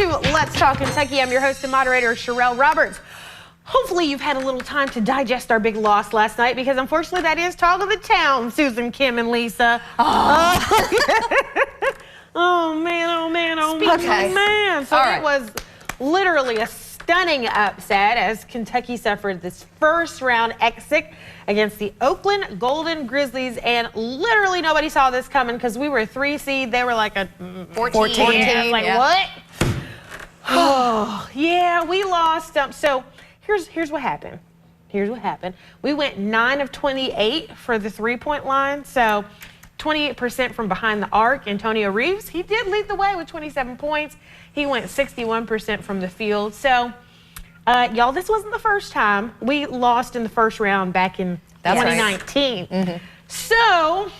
to Let's Talk Kentucky. I'm your host and moderator, Sherelle Roberts. Hopefully you've had a little time to digest our big loss last night, because unfortunately that is talk of the town, Susan, Kim, and Lisa. Oh man, oh man, oh man. So it was literally a stunning upset as Kentucky suffered this first round exit against the Oakland Golden Grizzlies, and literally nobody saw this coming because we were a 3 seed. They were like a 14. Yeah, like what? Oh yeah, we lost. So here's what happened. We went 9 of 28 for the 3-point line. So 28% from behind the arc. Antonio Reeves, he did lead the way with 27 points. He went 61% from the field. So, y'all, this wasn't the first time. We lost in the first round back in 2019. Right. So,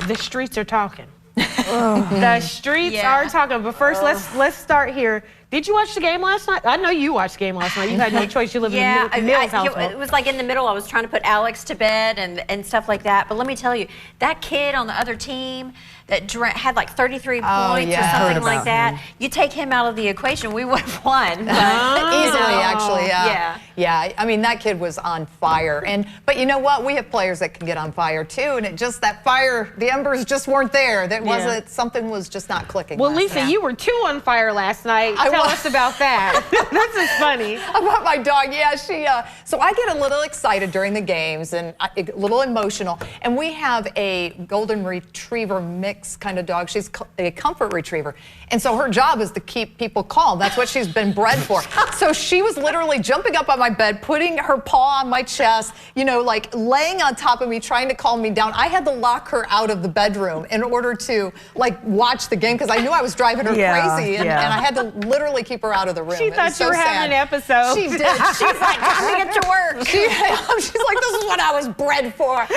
the streets are talking. The streets are talking. But first, let's start here. Did you watch the game last night? I know you watched the game last night. You had no choice. You live in the Mills household. It was like in the middle. I was trying to put Alex to bed and stuff like that. But let me tell you, that kid on the other team that had like 33 points or something like that, you take him out of the equation, we would have won. Easily, actually, yeah. I mean, that kid was on fire. But you know what? We have players that can get on fire too, and it just, that fire, the embers just weren't there. That wasn't, something was just not clicking. Well, Lisa, you were too on fire last night. Tell us about that. That's just funny. About my dog, yeah, so I get a little excited during the games and a little emotional, and we have a golden retriever mix kind of dog. She's a comfort retriever, and so her job is to keep people calm. That's what she's been bred for. So she was literally jumping up on my bed, putting her paw on my chest, you know, like laying on top of me, trying to calm me down. I had to lock her out of the bedroom in order to like watch the game, because I knew I was driving her crazy, and I had to literally keep her out of the room. She thought you were having an episode. She did. She's like, time to get to work. She's like, this is what I was bred for.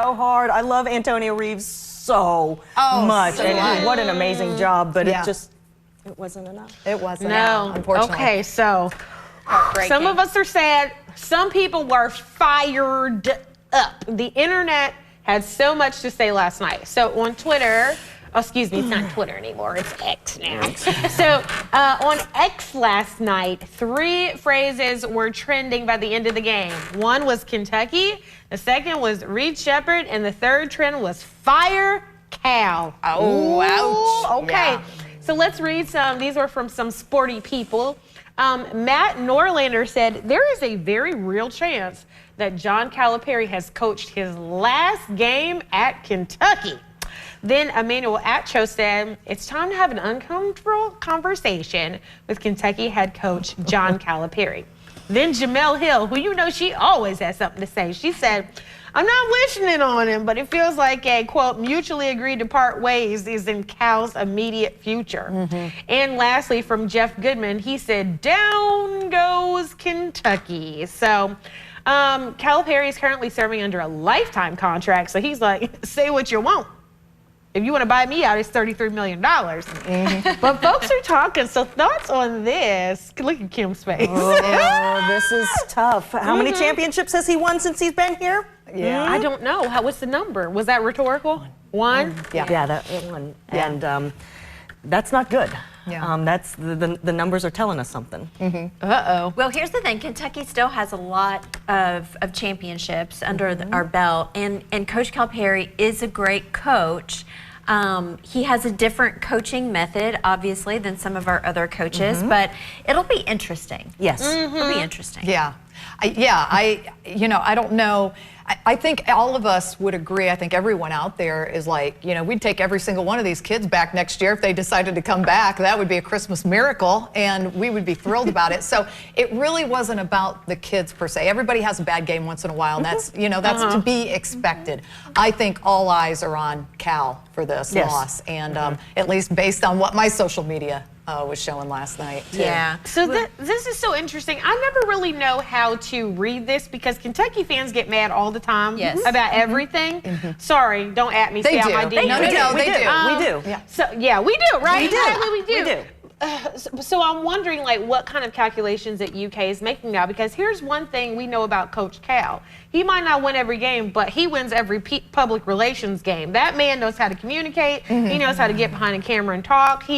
So hard. I love Antonio Reeves so much. And what an amazing job, but it wasn't enough. It wasn't. No, unfortunately. Okay, so some of us are sad. Some people were fired up. The internet had so much to say last night. So on Twitter, excuse me, it's not Twitter anymore, it's X now. So on X last night, 3 phrases were trending by the end of the game. One was Kentucky, the second was Reed Sheppard, and the third trend was Fire Cal. Oh, ouch. Okay, Yeah. so let's read some. These were from some sporty people. Matt Norlander said, there is a very real chance that John Calipari has coached his last game at Kentucky. Then Emmanuel Acho said, it's time to have an uncomfortable conversation with Kentucky head coach John Calipari. Then Jamel Hill, who you know she always has something to say, she said, I'm not wishing it on him, but it feels like a, quote, mutually agreed to part ways is in Cal's immediate future. And lastly, from Jeff Goodman, he said, down goes Kentucky. So Calipari is currently serving under a lifetime contract, so he's like, say what you want. If you want to buy me out, it's $33 million. But folks are talking, so thoughts on this? Look at Kim's face. Oh, this is tough. How many championships has he won since he's been here? I don't know. What's the number? Was that rhetorical? One? Yeah, that one. And that's not good. That's the numbers are telling us something. Uh-oh. Well, here's the thing. Kentucky still has a lot of championships under our belt, and Coach Calipari is a great coach. He has a different coaching method, obviously, than some of our other coaches, but it'll be interesting. Yes. It'll be interesting. I don't know. I think all of us would agree. I think everyone out there is like, you know, we'd take every single one of these kids back next year if they decided to come back. That would be a Christmas miracle, and we would be thrilled about it. So it really wasn't about the kids per se. Everybody has a bad game once in a while, and that's, you know, that's to be expected. I think all eyes are on Cal for this loss, and at least based on what my social media was showing last night, too. Yeah. So this is so interesting. I never really know how to read this because Kentucky fans get mad all the time about everything. Sorry, don't at me. They do. Out my No, they do. So yeah, we do, right? We do. Exactly, we do. So I'm wondering, like, what kind of calculations that UK is making now, because here's one thing we know about Coach Cal. He might not win every game, but he wins every public relations game. That man knows how to communicate. He knows how to get behind a camera and talk.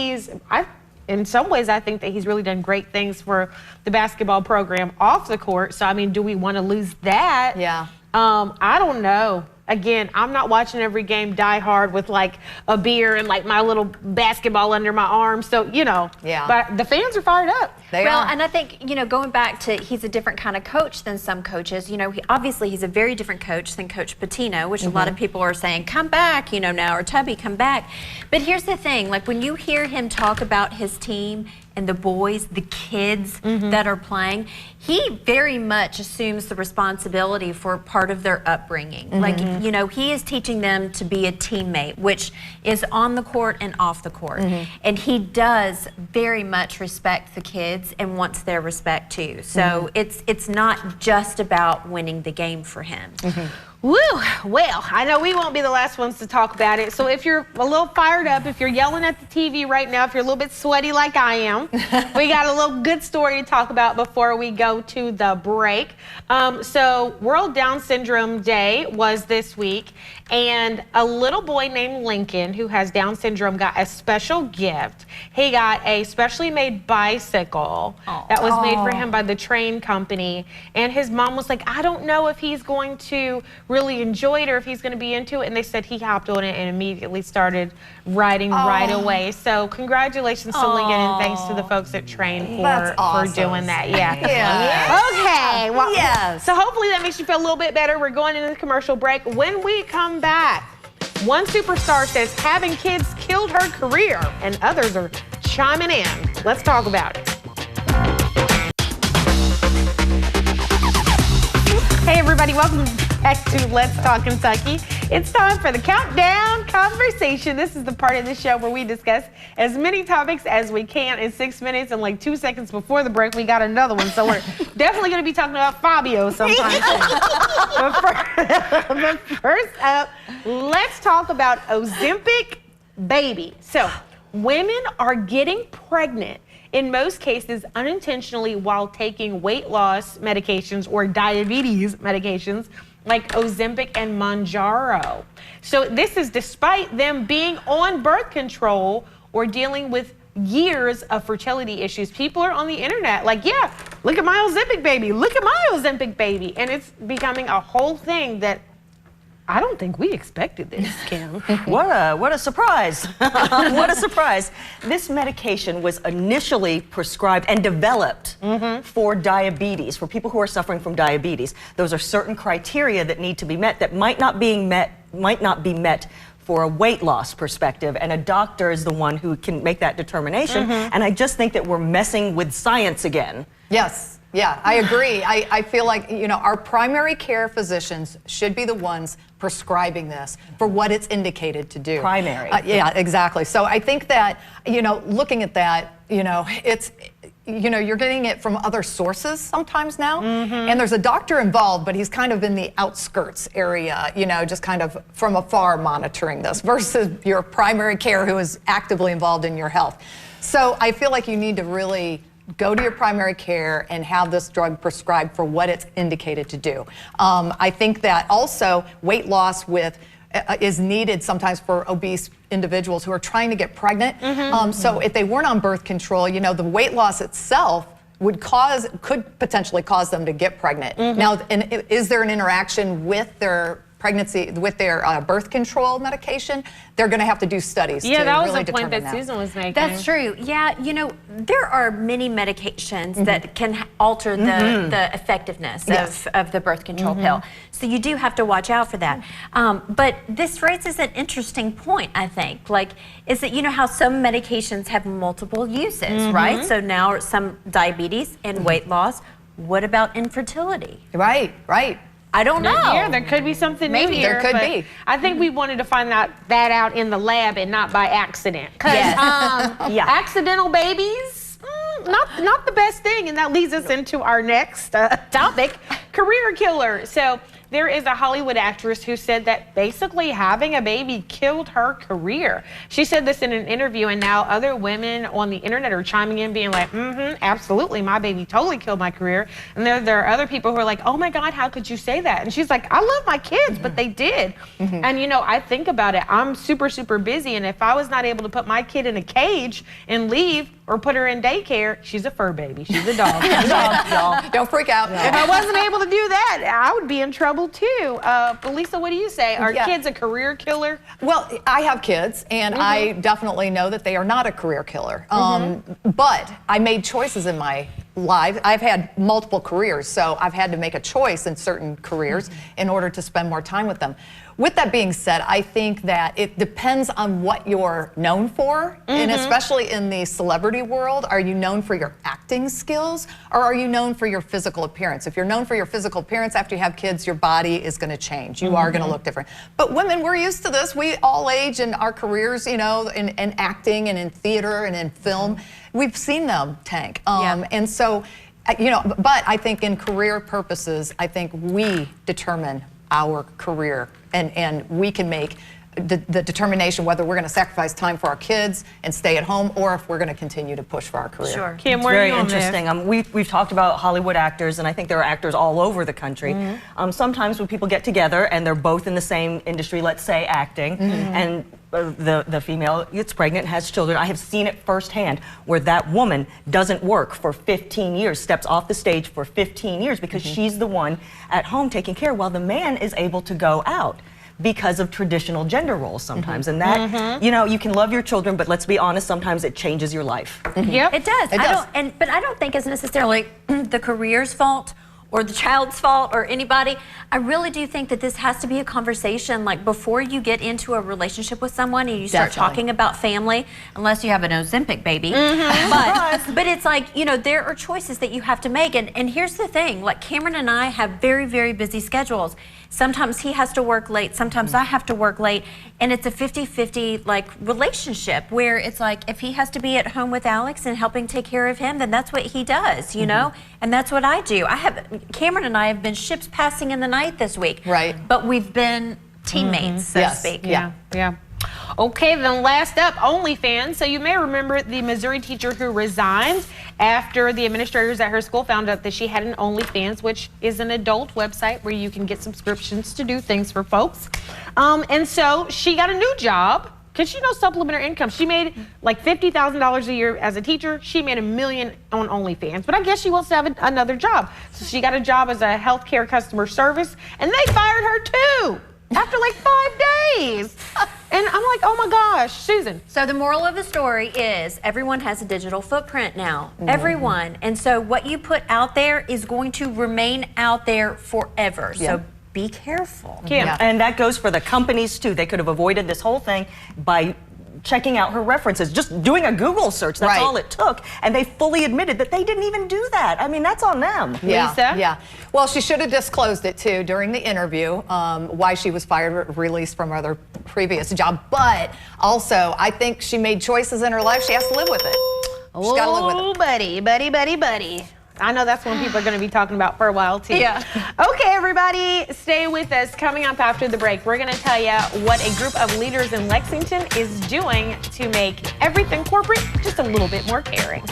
In some ways, I think that he's really done great things for the basketball program off the court. So, I mean, do we want to lose that? Yeah. I don't know. Again, I'm not watching every game die hard with like a beer and like my little basketball under my arm. So, Yeah. But the fans are fired up. They Well, are. and I think, going back to he's a different kind of coach than some coaches. Obviously he's a very different coach than Coach Pitino, which a lot of people are saying, come back, now, or Tubby, come back. But here's the thing, like when you hear him talk about his team and the boys, the kids that are playing, he very much assumes the responsibility for part of their upbringing. Like, he is teaching them to be a teammate, which is on the court and off the court. And he does very much respect the kids and wants their respect too. So it's not just about winning the game for him. Woo! Well, I know we won't be the last ones to talk about it. So if you're a little fired up, if you're yelling at the TV right now, if you're a little bit sweaty like I am, we got a little good story to talk about before we go to the break. So World Down Syndrome Day was this week, and a little boy named Lincoln who has Down syndrome got a special gift. He got a specially made bicycle that was made for him by the Train Company, and his mom was like, I don't know if he's going to really enjoy it or if he's going to be into it, and they said he hopped on it and immediately started riding right away. So congratulations to Lincoln, and thanks to the folks at Train That's for awesome. doing that. Yeah. Yeah. Okay. Well, Yes. So hopefully that makes you feel a little bit better. We're going into the commercial break. When we come back, one superstar says having kids killed her career, and others are chiming in. Let's talk about it. Hey everybody, welcome back to Let's Talk Kentucky. It's time for the Countdown Conversation. This is the part of the show where we discuss as many topics as we can in 6 minutes, and like 2 seconds before the break, we got another one. So we're definitely going to be talking about Fabio sometime soon. But first up, let's talk about Ozempic Baby. So women are getting pregnant in most cases unintentionally while taking weight loss medications or diabetes medications like Ozempic and Mounjaro. So this is despite them being on birth control or dealing with years of fertility issues. People are on the internet like, yeah, look at my Ozempic baby, look at my Ozempic baby. And it's becoming a whole thing that I don't think we expected this, Kim. What a surprise. What a surprise. This medication was initially prescribed and developed for diabetes, for people who are suffering from diabetes. Those are certain criteria that need to be met that might not be met for a weight loss perspective, and a doctor is the one who can make that determination. And I just think that we're messing with science again. Yes. Yeah, I agree. I feel like, our primary care physicians should be the ones prescribing this for what it's indicated to do. Primary. Yeah, exactly. So I think that, looking at that, it's, you're getting it from other sources sometimes now. And there's a doctor involved, but he's kind of in the outskirts area, just kind of from afar monitoring this versus your primary care who is actively involved in your health. So I feel like you need to really go to your primary care and have this drug prescribed for what it's indicated to do. I think that also weight loss is needed sometimes for obese individuals who are trying to get pregnant. So if they weren't on birth control, the weight loss itself could potentially cause them to get pregnant. Now, is there an interaction with their pregnancy, with their birth control medication? They're going to have to do studies to really determine that. Yeah, that was the point that Susan was making. That's true. Yeah, there are many medications that can alter the effectiveness of the birth control pill. So you do have to watch out for that. But this raises an interesting point, I think. Like, is that how some medications have multiple uses, right? So now some diabetes and weight loss. What about infertility? Right. I don't know. Yeah, there could be something new here. There could but be. I think we wanted to find that out in the lab and not by accident. Because accidental babies, not the best thing. And that leads us into our next topic, career killer. So there is a Hollywood actress who said that basically having a baby killed her career. She said this in an interview, and now other women on the internet are chiming in being like, absolutely, my baby totally killed my career. And there are other people who are like, oh my God, how could you say that? And she's like, I love my kids, but they did. And you know, I think about it, I'm super, super busy, and if I was not able to put my kid in a cage and leave or put her in daycare, she's a fur baby, she's a dog. Y'all. Don't freak out. If I wasn't able to do that, I would be in trouble too. But Lisa, what do you say? Are kids a career killer? Well, I have kids, and I definitely know that they are not a career killer. But I made choices in my life. I've had multiple careers, so I've had to make a choice in certain careers in order to spend more time with them. With that being said, I think that it depends on what you're known for, and especially in the celebrity world. Are you known for your acting skills, or are you known for your physical appearance? If you're known for your physical appearance after you have kids, your body is going to change. You are going to look different. But women, we're used to this. We all age in our careers, you know, in acting and in theater and in film. We've seen them tank. And so, you know, but I think in career purposes, I think we determine our career, and we can make the determination whether we're going to sacrifice time for our kids and stay at home, or if we're going to continue to push for our career. Sure. Kim, It's where are very you on interesting. We've talked about Hollywood actors, and I think there are actors all over the country. Sometimes when people get together and they're both in the same industry, let's say acting, and the female gets pregnant, has children, I have seen it firsthand where that woman doesn't work for 15 years, steps off the stage for 15 years because she's the one at home taking care, while the man is able to go out because of traditional gender roles sometimes. And that, you know, you can love your children, but let's be honest, sometimes it changes your life. Yep. It does. But I don't think it's necessarily the career's fault or the child's fault or anybody. I really do think that this has to be a conversation, like before you get into a relationship with someone and you start talking about family, unless you have an Ozempic baby. But it's like, you know, there are choices that you have to make. And here's the thing, like Cameron and I have very, very busy schedules. Sometimes he has to work late, sometimes I have to work late, and it's a 50-50 like relationship where it's like if he has to be at home with Alex and helping take care of him, then that's what he does, you know? And that's what I do. Cameron and I have been ships passing in the night this week. Right. But we've been teammates, so to speak. Yeah. Okay, then last up, OnlyFans. So you may remember the Missouri teacher who resigned after the administrators at her school found out that she had an OnlyFans, which is an adult website where you can get subscriptions to do things for folks. And so she got a new job because she knows supplement her income. She made like $50,000 a year as a teacher. She made $1 million on OnlyFans, but I guess she wants to have another job. So she got a job as a healthcare customer service, and they fired her too after like 5 days. And I'm like, oh my gosh, Susan. So the moral of the story is everyone has a digital footprint now. Everyone. And so what you put out there is going to remain out there forever. So be careful. Kim. And that goes for the companies too. They could have avoided this whole thing by checking out her references, just doing a Google search. That's all it took. And they fully admitted that they didn't even do that. I mean, that's on them. Lisa? Yeah. Well, she should have disclosed it too during the interview, why she was fired, released from her previous job. But also, I think she made choices in her life. She has to live with it. She's got to live with it. buddy. I know that's one people are going to be talking about for a while too. Yeah. Okay, everybody, stay with us. Coming up after the break, we're going to tell you what a group of leaders in Lexington is doing to make everything corporate just a little bit more caring.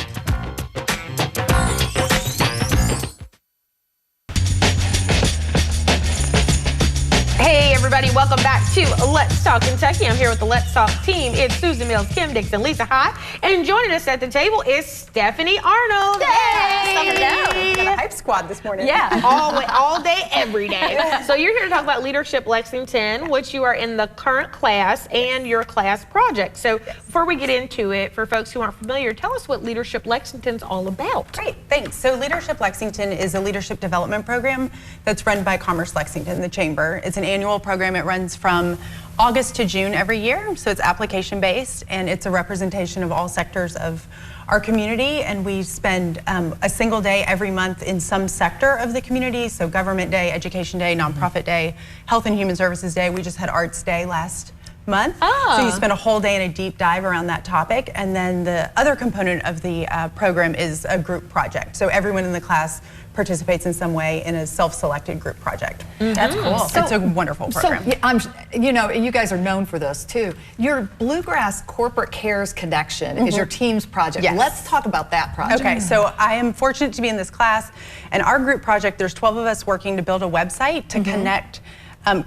Hey everybody, welcome back to Let's Talk Kentucky. I'm here with the Let's Talk team. It's Susan Mills, Kim Dixon, Lisa High, and joining us at the table is Stephanie Arnold. Hey! Hey! Got a hype squad this morning. Yeah, all day, every day. So you're here to talk about Leadership Lexington, which you are in the current class and your class project. So before we get into it, for folks who aren't familiar, tell us what Leadership Lexington's all about. Great, thanks. So Leadership Lexington is a leadership development program that's run by Commerce Lexington, the Chamber. It's an annual program. It runs from August to June every year, so it's application based, and it's a representation of all sectors of our community, and we spend a single day every month in some sector of the community, so Government Day, Education Day, Nonprofit Day, Health and Human Services Day. We just had Arts Day last month. So you spend a whole day in a deep dive around that topic. And then the other component of the program is a group project. So everyone in the class participates in some way in a self-selected group project. That's cool. It's a wonderful program. So, you know, you guys are known for this too. Your Bluegrass Corporate Cares Connection is your team's project. Yes. Let's talk about that project. Okay, so I am fortunate to be in this class, and our group project, there's 12 of us working to build a website to connect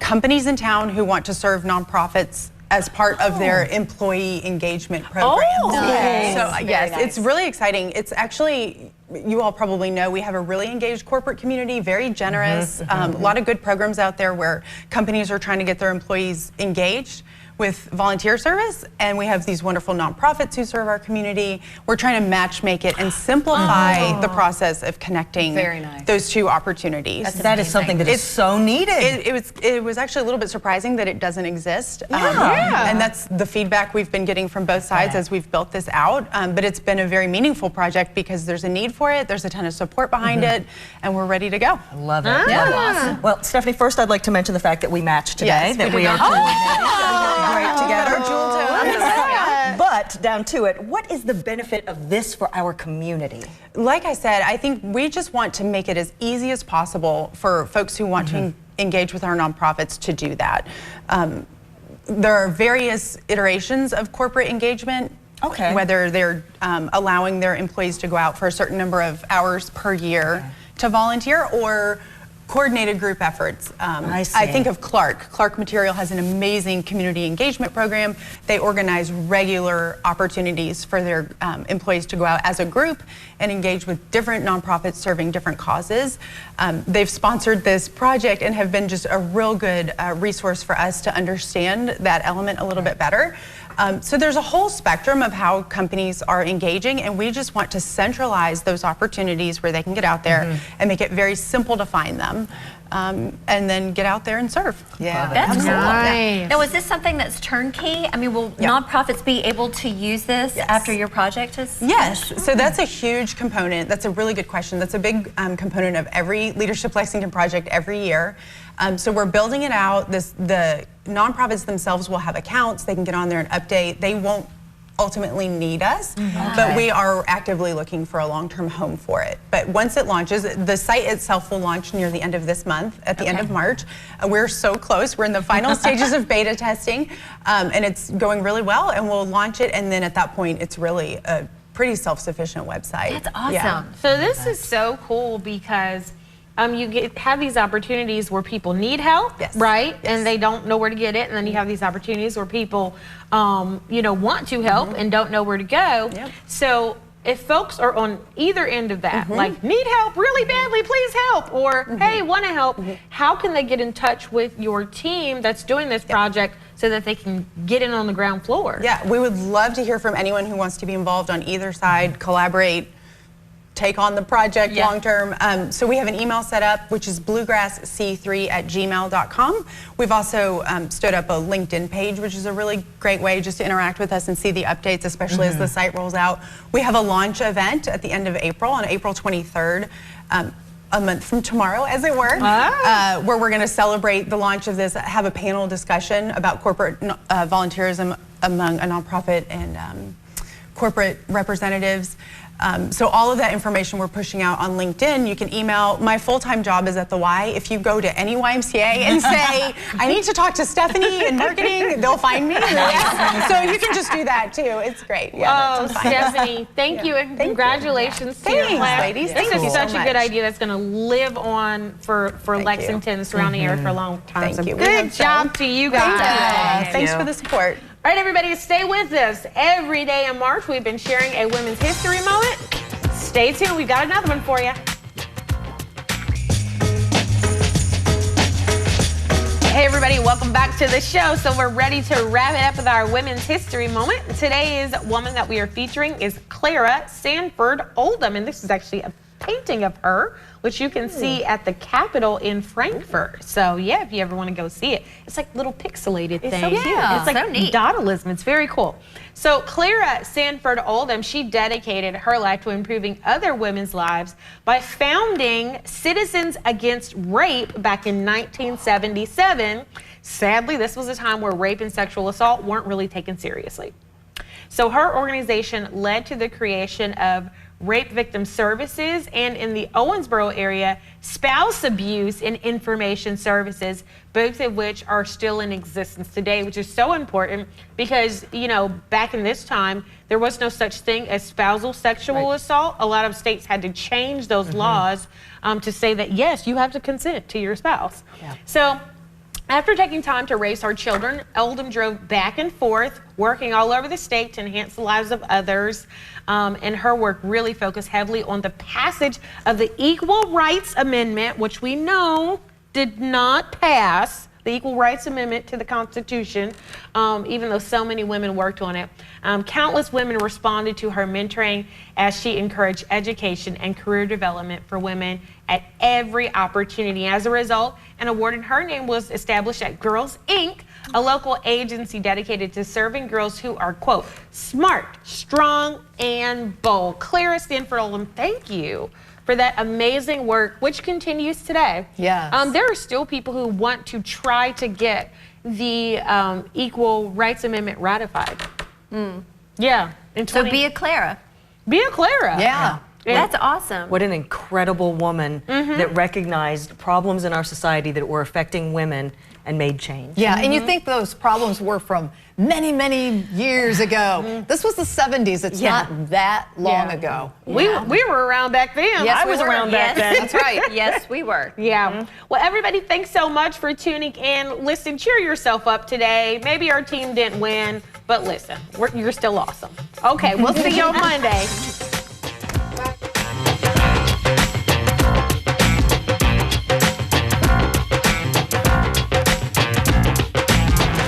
companies in town who want to serve nonprofits as part of their employee engagement program. Nice. So Very yes, nice. it's really exciting. It's actually, you all probably know, we have a really engaged corporate community, very generous, a lot of good programs out there where companies are trying to get their employees engaged with volunteer service, and we have these wonderful nonprofits who serve our community. We're trying to match make it and simplify the process of connecting Very nice. those two opportunities. That is something that is so needed. It was actually a little bit surprising that it doesn't exist. And that's the feedback we've been getting from both sides as we've built this out. But it's been a very meaningful project because there's a need for it, there's a ton of support behind it, and we're ready to go. Love it. Awesome. Well, Stephanie, first I'd like to mention the fact that we matched today, Yes, that we we did. are coordinated. Great together. Our jewel toes. But down to it, what is the benefit of this for our community? Like I said, I think we just want to make it as easy as possible for folks who want to engage with our nonprofits to do that. There are various iterations of corporate engagement. Okay. Whether they're allowing their employees to go out for a certain number of hours per year to volunteer, or coordinated group efforts. I see. I think of Clark. Clark Material has an amazing community engagement program. They organize regular opportunities for their employees to go out as a group and engage with different nonprofits serving different causes. They've sponsored this project and have been just a real good resource for us to understand that element a little bit better. So there's a whole spectrum of how companies are engaging, and we just want to centralize those opportunities where they can get out there and make it very simple to find them, and then get out there and serve. Yeah, That's cool. Nice. Now, is this something that's turnkey? I mean, will nonprofits be able to use this after your project is Yes, finished? so that's a huge component. That's a really good question. That's a big component of every Leadership Lexington project every year. So we're building it out. The nonprofits themselves will have accounts. They can get on there and update. They won't ultimately need us, but we are actively looking for a long-term home for it. But once it launches, the site itself will launch near the end of this month, at the end of March. We're so close. We're in the final stages of beta testing, and it's going really well, and we'll launch it, and then at that point, it's really a pretty self-sufficient website. That's awesome. Yeah. So this is so cool because you have these opportunities where people need help, Yes. right? Yes. And they don't know where to get it. And then you have these opportunities where people, want to help and don't know where to go. Yep. So if folks are on either end of that, like need help really badly, please help, or hey, want to help, how can they get in touch with your team that's doing this project so that they can get in on the ground floor? Yeah, we would love to hear from anyone who wants to be involved on either side, collaborate, take on the project long term. So we have an email set up, which is bluegrassc3@gmail.com. We've also stood up a LinkedIn page, which is a really great way just to interact with us and see the updates, especially as the site rolls out. We have a launch event at the end of April, on April 23rd. A month from tomorrow, as it were, where we're going to celebrate the launch of this, have a panel discussion about corporate volunteerism among a nonprofit and corporate representatives. So all of that information we're pushing out on LinkedIn. You can email. My full-time job is at the Y. If you go to any YMCA and say, I need to talk to Stephanie in marketing, they'll find me. So you can just do that too. It's great. Yeah, Oh, that's fine. Stephanie, thank you and congratulations to your Thanks, class. ladies. This Thank is you such so a good much. idea that's going to live on for Lexington and surrounding area for a long time. Thank So you. We good hope so. job to you guys. Thanks for the support. All right, everybody, stay with us. Every day in March, we've been sharing a Women's History Moment. Stay tuned. We've got another one for you. Hey, everybody, welcome back to the show. So we're ready to wrap it up with our Women's History Moment. Today's woman that we are featuring is Clara Sanford Oldham, and this is actually a painting of her, which you can see at the Capitol in Frankfurt. So yeah, if you ever want to go see it, it's like little pixelated thing. so cute. It's like So neat. Dadaism. It's very cool. So Clara Sanford Oldham, she dedicated her life to improving other women's lives by founding Citizens Against Rape back in 1977. sadly, this was a time where rape and sexual assault weren't really taken seriously. So her organization led to the creation of Rape Victim Services, and in the Owensboro area, Spouse Abuse and Information Services, both of which are still in existence today, which is so important because, you know, back in this time, there was no such thing as spousal sexual assault. A lot of states had to change those laws to say that, yes, you have to consent to your spouse. Yeah. So after taking time to raise our children, Oldham drove back and forth, working all over the state to enhance the lives of others. And her work really focused heavily on the passage of the Equal Rights Amendment, which we know did not pass, the Equal Rights Amendment to the Constitution, even though so many women worked on it. Countless women responded to her mentoring as she encouraged education and career development for women at every opportunity. As a result, an award in her name was established at Girls Inc., a local agency dedicated to serving girls who are, quote, smart, strong, and bold. Clara Stanford Oldham, thank you for that amazing work, which continues today. Yes. There are still people who want to try to get the Equal Rights Amendment ratified. Yeah. So be a Clara. Be a Clara. Yeah. That's awesome. What an incredible woman that recognized problems in our society that were affecting women and made change. Yeah, and you think those problems were from many, many years ago. This was the 70s. It's not that long ago. We were around back then. Yes, I we was were. around back then. That's right. Yes, we were. Yeah. Well, everybody, thanks so much for tuning in. Listen, cheer yourself up today. Maybe our team didn't win, but listen, you're still awesome. Okay, we'll see you on Monday.